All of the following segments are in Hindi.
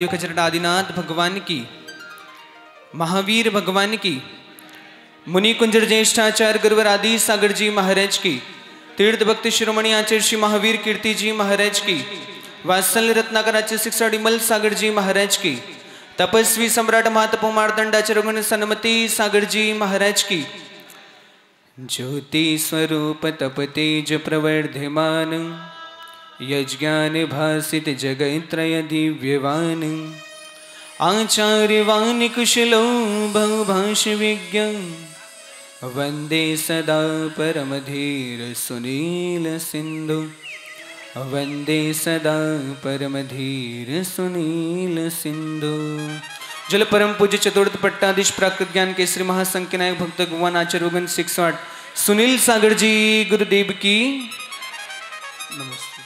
आदिनाथ भगवान की, महावीर भगवान की, मुनि कुंजर ज्येष्ठाचार्य गुरुवर आदि सागर जी महाराज की, तीर्थ भक्ति शिरोमणि आचार्य श्री महावीर कीर्ति जी महाराज की, वात्सल्य रत्नाकर आचार्य शिक्षा डिमल सागर जी महाराज की, तपस्वी सम्राट महातपो मार्तंडाचार्य सन्मति सागर जी महाराज की, ज्योति स्वरूप तप तेज प्रवर्धमान, यज्ञान भासित जगत्रय दिव्यवान, आचार्यवान कुशलो बहुभाष विज्ञ, वंदे सदा परमधीर सुनील सिंधु, वंदे सदा परमधीर सुनील सिंधु। जल परम पूज्य चतुर्थ पट्टाधीश प्राकृत ज्ञान केसरी महासंख्य नायक भक्त भगवान आचार्य 608 सुनील सागर जी गुरुदेव की नमस्ते।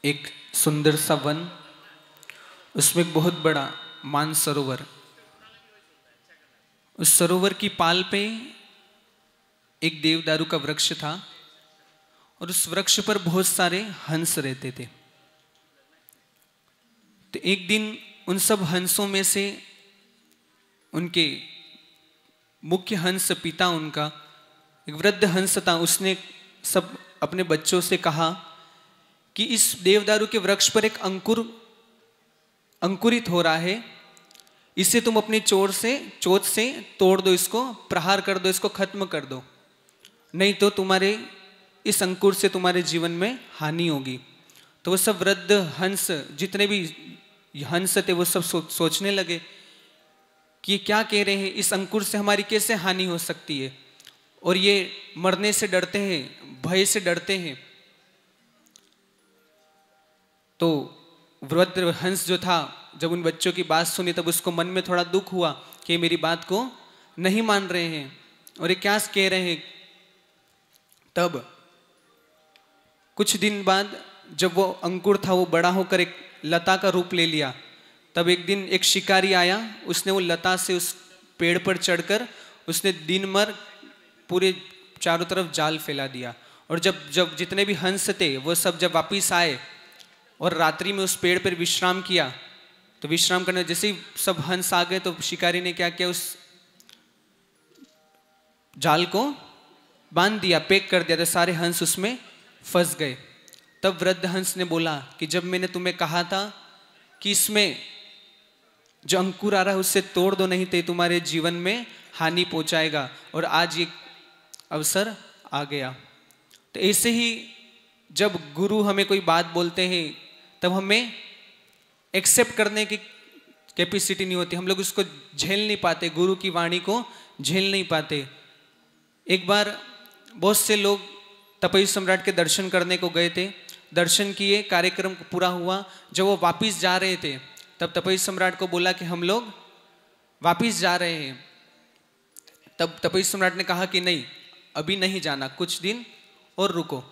एक सुंदर सा वन, उसमें एक बहुत बड़ा मानसरोवर, उस सरोवर की पाल पे एक देवदारू का वृक्ष था और उस वृक्ष पर बहुत सारे हंस रहते थे। तो एक दिन उन सब हंसों में से उनके मुख्य हंस पिता, उनका एक वृद्ध हंस था, उसने सब अपने बच्चों से कहा कि इस देवदारू के वृक्ष पर एक अंकुरित हो रहा है, इसे तुम अपनी चोट से तोड़ दो, इसको प्रहार कर दो, इसको खत्म कर दो, नहीं तो तुम्हारे इस अंकुर से तुम्हारे जीवन में हानि होगी। तो वो सब वृद्ध हंस, जितने भी हंस थे, वो सब सोचने लगे कि ये क्या कह रहे हैं, इस अंकुर से हमारी कैसे हानि हो सकती है, और ये मरने से डरते हैं, भय से डरते हैं। तो वृद्ध हंस जो था, जब उन बच्चों की बात सुनी तब उसको मन में थोड़ा दुख हुआ कि ये मेरी बात को नहीं मान रहे हैं और ये क्या कह रहे हैं। तब कुछ दिन बाद जब वो अंकुर था वो बड़ा होकर एक लता का रूप ले लिया, तब एक दिन एक शिकारी आया, उसने वो लता से उस पेड़ पर चढ़कर उसने दिन भर पूरे चारों तरफ जाल फैला दिया। और जब जितने भी हंस थे वो सब जब वापिस आए और रात्रि में उस पेड़ पर विश्राम किया, तो विश्राम करने जैसे ही सब हंस आ गए तो शिकारी ने क्या किया, उस जाल को बांध दिया, पैक कर दिया, तो सारे हंस उसमें फंस गए। तब वृद्ध हंस ने बोला कि जब मैंने तुम्हें कहा था कि इसमें जो अंकुर आ रहा है उससे तोड़ दो, नहीं तो तुम्हारे जीवन में हानि पहुंचाएगा, और आज ये अवसर आ गया। तो ऐसे ही जब गुरु हमें कोई बात बोलते हैं तब हमें एक्सेप्ट करने की कैपेसिटी नहीं होती, हम लोग उसको झेल नहीं पाते, गुरु की वाणी को झेल नहीं पाते। एक बार बहुत से लोग तपस्वी सम्राट के दर्शन करने को गए थे, दर्शन किए, कार्यक्रम पूरा हुआ। जब वो वापिस जा रहे थे तब तपस्वी सम्राट को बोला कि हम लोग वापिस जा रहे हैं। तब तपस्वी सम्राट ने कहा कि नहीं, अभी नहीं जाना, कुछ दिन और रुको।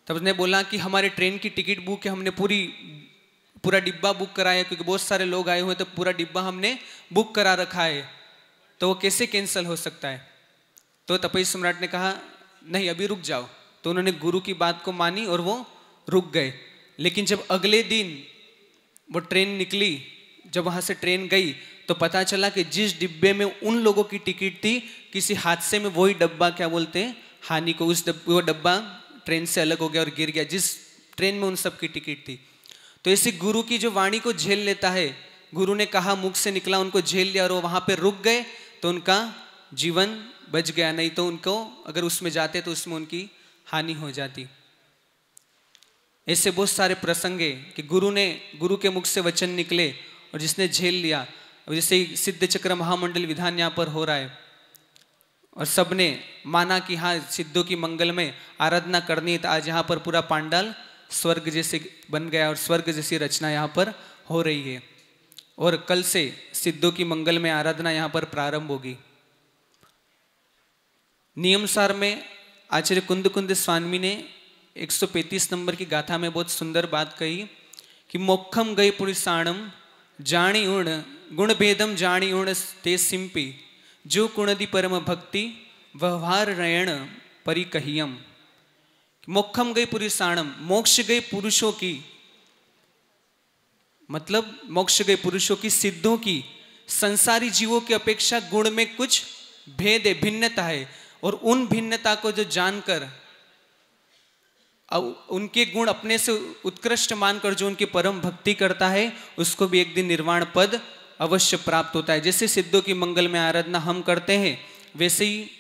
तब उसने बोला कि हमारे ट्रेन की टिकट बुक है, हमने पूरा डिब्बा बुक कराया, क्योंकि बहुत सारे लोग आए हुए, तो पूरा डिब्बा हमने बुक करा रखा है, तो वो कैसे कैंसिल हो सकता है। तो तपस्वी सम्राट ने कहा नहीं, अभी रुक जाओ। तो उन्होंने गुरु की बात को मानी और वो रुक गए। लेकिन जब अगले दिन वो ट्रेन निकली, जब वहाँ से ट्रेन गई तो पता चला कि जिस डिब्बे में उन लोगों की टिकट थी, किसी हादसे में वही डब्बा, क्या बोलते हैं, हानि को, वो डब्बा ट्रेन से अलग हो गया और गिर गया, जिस ट्रेन में उन सब की टिकट थी। तो ऐसे गुरु की जो वाणी को झेल लेता है, गुरु ने कहा, मुख से निकला, उनको झेल लिया और वो वहां पे रुक गए, तो उनका जीवन बच गया, नहीं तो उनको अगर उसमें जाते तो उसमें उनकी हानि हो जाती। ऐसे बहुत सारे प्रसंग है कि गुरु के मुख से वचन निकले और जिसने झेल लिया। जैसे सिद्ध चक्र महामंडल विधान यहाँ पर हो रहा है और सबने माना कि हाँ, सिद्धों की मंगल में आराधना करनी है, तो आज यहाँ पर पूरा पांडाल स्वर्ग जैसे बन गया और स्वर्ग जैसी रचना यहाँ पर हो रही है। और कल से सिद्धों की मंगल में आराधना यहाँ पर प्रारंभ होगी। नियमसार में आचार्य कुंद स्वामी ने 135 नंबर की गाथा में बहुत सुंदर बात कही कि मोक्षम गई पुरुषाणम जाणी उण गुण भेदम जाणी उण ते सिंपी जो कुणदी परम भक्ति व्यवहारेण परिकह्यम। मोक्षम गई पुरुषाणम, मोक्ष गई पुरुषों की, मतलब मोक्ष गई पुरुषों की, सिद्धों की। संसारी जीवों की अपेक्षा गुण में कुछ भेद है, भिन्नता है, और उन भिन्नता को जो जानकर, अब उनके गुण अपने से उत्कृष्ट मानकर जो उनकी परम भक्ति करता है, उसको भी एक दिन निर्वाण पद अवश्य प्राप्त होता है। जैसे सिद्धों की मंगल में आराधना हम करते हैं, वैसे ही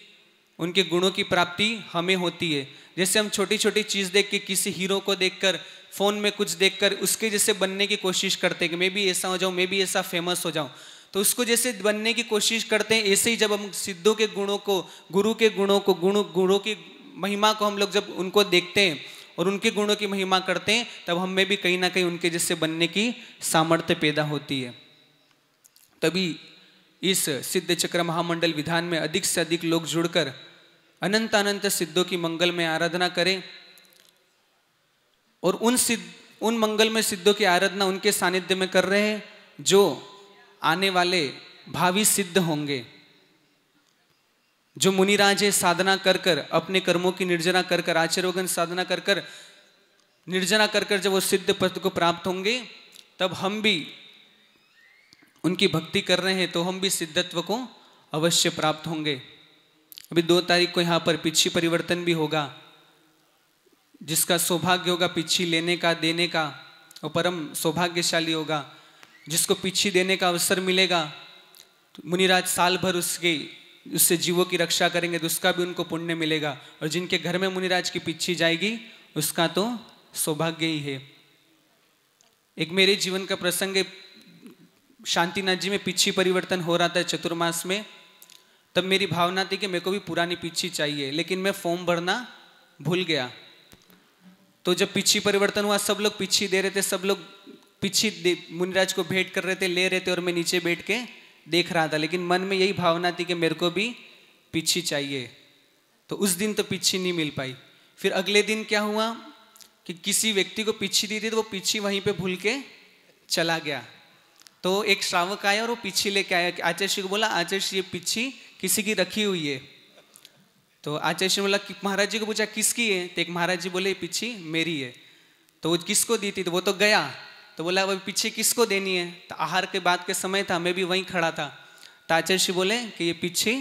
उनके गुणों की प्राप्ति हमें होती है। जैसे हम छोटी छोटी चीज देख के, किसी हीरो को देखकर, फोन में कुछ देखकर उसके जैसे बनने की कोशिश करते हैं कि मैं भी ऐसा हो जाऊं, मैं भी ऐसा फेमस हो जाऊं, तो उसको जैसे बनने की कोशिश करते हैं, ऐसे ही जब हम सिद्धों के गुणों को, गुरु के गुणों को, गुणों की महिमा को हम लोग जब उनको देखते हैं और उनके गुणों की महिमा करते हैं, तब हमें भी कहीं ना कहीं उनके जैसे बनने की सामर्थ्य पैदा होती है। तभी इस सिद्ध चक्र महामंडल विधान में अधिक से अधिक लोग जुड़कर अनंत अनंत सिद्धों की मंगल में आराधना करें, और उन मंगल में सिद्धों की आराधना उनके सानिध्य में कर रहे हैं जो आने वाले भावी सिद्ध होंगे। जो मुनिराज है, साधना कर कर, अपने कर्मों की निर्जना कर कर, आचार्योगन साधना कर कर, निर्जना कर कर जब वो सिद्ध पद को प्राप्त होंगे, तब हम भी उनकी भक्ति कर रहे हैं तो हम भी सिद्धत्व को अवश्य प्राप्त होंगे। अभी 2 तारीख को यहाँ पर पिछी परिवर्तन भी होगा। जिसका सौभाग्य होगा पिछी लेने का, देने का, वो परम सौभाग्यशाली होगा। जिसको पिछी देने का अवसर मिलेगा, तो मुनिराज साल भर उससे जीवों की रक्षा करेंगे, तो उसका भी उनको पुण्य मिलेगा। और जिनके घर में मुनिराज की पिछी जाएगी, उसका तो सौभाग्य ही है। एक मेरे जीवन का प्रसंग है, शांतिनाथ जी में पिछी परिवर्तन हो रहा था चतुर्मास में। तब मेरी भावना थी कि मेरे को भी पुरानी पिछी चाहिए, लेकिन मैं फॉर्म भरना भूल गया। तो जब पिछी परिवर्तन हुआ, सब लोग पिछी दे रहे थे, सब लोग पिछी मुनिराज को भेंट कर रहे थे, ले रहे थे, और मैं नीचे बैठ के देख रहा था। लेकिन मन में यही भावना थी कि मेरे को भी पिछी चाहिए। तो उस दिन तो पिछी नहीं मिल पाई। फिर अगले दिन क्या हुआ कि किसी व्यक्ति को पिछी दी थी, तो वो पिछी वहीं पे भूल के चला गया। तो एक श्रावक आया और वो पिछी लेके आया। आचार्य श्री को बोला, आचार्य श्री ये पिछी किसी की रखी हुई है। तो आचार्य श्री ने बोला, महाराज जी को पूछा किसकी है? तो एक महाराज जी बोले पिछी मेरी है। तो वो किसको दी थी? तो वो तो गया। तो बोला वो पिछी किसको देनी है? तो आहार के बाद के समय था, मैं भी वहीं खड़ा था। तो आचार्य श्री बोले कि ये पिछी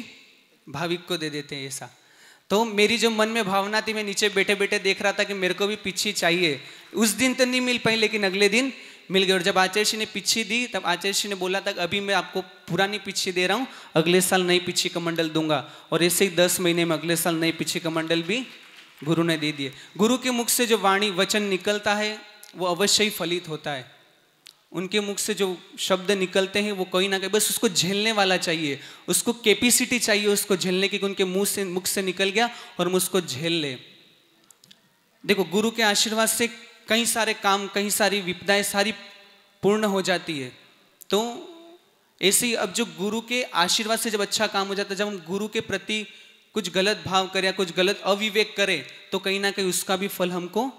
भाविक को दे देते हैं ऐसा। तो मेरी जो मन में भावना थी, मैं नीचे बैठे बैठे देख रहा था कि मेरे को भी पिछी चाहिए। उस दिन तो नहीं मिल पाई, लेकिन अगले दिन मिल गई। और जब आचार्य श्री ने पिछी दी, तब आचार्य श्री ने बोला था अभी मैं आपको पुरानी पिछी दे रहा हूँ, अगले साल नई पिछी कमंडल दूंगा। और ऐसे ही 10 महीने में अगले साल नई पिछी कमंडल भी गुरु ने दे दिए। गुरु के मुख से जो वाणी वचन निकलता है, वो अवश्य ही फलित होता है। उनके मुख से जो शब्द निकलते हैं, वो कोई ना कहीं, बस उसको झेलने वाला चाहिए, उसको कैपेसिटी चाहिए उसको झेलने की, उनके मुख से निकल गया और हम उसको झेल ले। देखो, गुरु के आशीर्वाद से कई सारे काम, कई सारी विपदाएं सारी पूर्ण हो जाती है। तो ऐसे ही अब जो गुरु के आशीर्वाद से जब अच्छा काम हो जाता है, जब हम गुरु के प्रति कुछ गलत भाव करें या कुछ गलत अविवेक करें, तो कहीं ना कहीं उसका भी फल हमको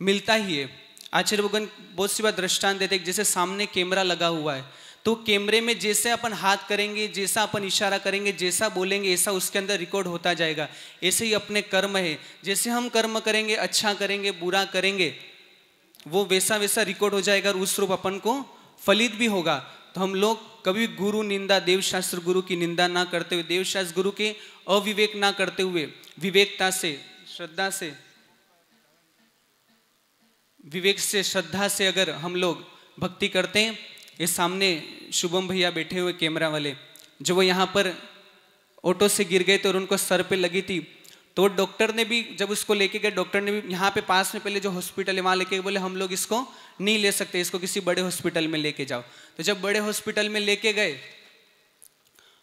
मिलता ही है। आचार्य भगवान बहुत सी बार दृष्टांत देते हैं, जैसे सामने कैमरा लगा हुआ है, तो कैमरे में जैसे अपन हाथ करेंगे, जैसा अपन इशारा करेंगे, जैसा बोलेंगे, ऐसा उसके अंदर रिकॉर्ड होता जाएगा। ऐसे ही अपने कर्म है, जैसे हम कर्म करेंगे, अच्छा करेंगे, बुरा करेंगे, वो वैसा वैसा रिकॉर्ड हो जाएगा और उस रूप अपन को फलित भी होगा। तो हम लोग कभी गुरु निंदा, देवशास्त्र गुरु की निंदा ना करते हुए, देवशास्त्र गुरु के अविवेक ना करते हुए, विवेकता से, श्रद्धा से, विवेक से, श्रद्धा से अगर हम लोग भक्ति करते हैं। ये सामने शुभम भैया बैठे हुए कैमरा वाले, जो वो यहाँ पर ऑटो से गिर गए थे और उनको सर पे लगी थी, तो डॉक्टर ने भी जब उसको लेके गए, डॉक्टर ने भी यहाँ पे पास में पहले जो हॉस्पिटल है वहाँ लेके बोले हम लोग इसको नहीं ले सकते, इसको किसी बड़े हॉस्पिटल में लेके जाओ। तो जब बड़े हॉस्पिटल में लेके गए,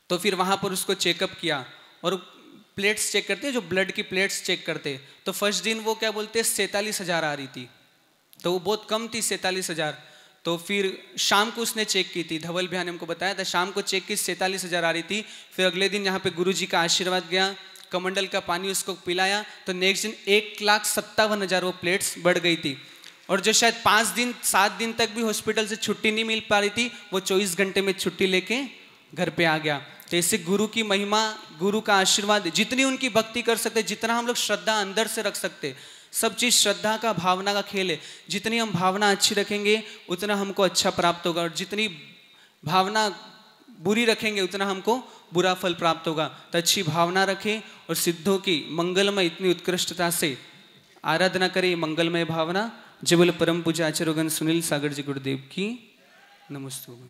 तो फिर वहाँ पर उसको चेकअप किया और प्लेट्स चेक करते हैं, जो ब्लड की प्लेट्स चेक करते। तो फर्स्ट दिन वो क्या बोलते हैं 47,000 आ रही थी, तो वो बहुत कम थी 47,000। तो फिर शाम को उसने चेक की थी, धवल भैया ने हमको बताया था, शाम को चेक की 47,000 आ रही थी। फिर अगले दिन यहाँ पे गुरुजी का आशीर्वाद गया, कमंडल का पानी उसको पिलाया, तो नेक्स्ट दिन 1,57,000 वो प्लेट्स बढ़ गई थी। और जो शायद 5 दिन 7 दिन तक भी हॉस्पिटल से छुट्टी नहीं मिल पा रही थी, वो 24 घंटे में छुट्टी लेके घर पे आ गया। तो ऐसे गुरु की महिमा, गुरु का आशीर्वाद, जितनी उनकी भक्ति कर सकते, जितना हम लोग श्रद्धा अंदर से रख सकते, सब चीज़ श्रद्धा का, भावना का खेल है। जितनी हम भावना अच्छी रखेंगे उतना हमको अच्छा प्राप्त होगा, और जितनी भावना बुरी रखेंगे उतना हमको बुरा फल प्राप्त होगा। तो अच्छी भावना रखें और सिद्धों की मंगलमय इतनी उत्कृष्टता से आराधना करें, मंगलमय भावना। जय बोले परम पूज्य आचार्य सुनील सागर जी गुरुदेव की नमस्तु।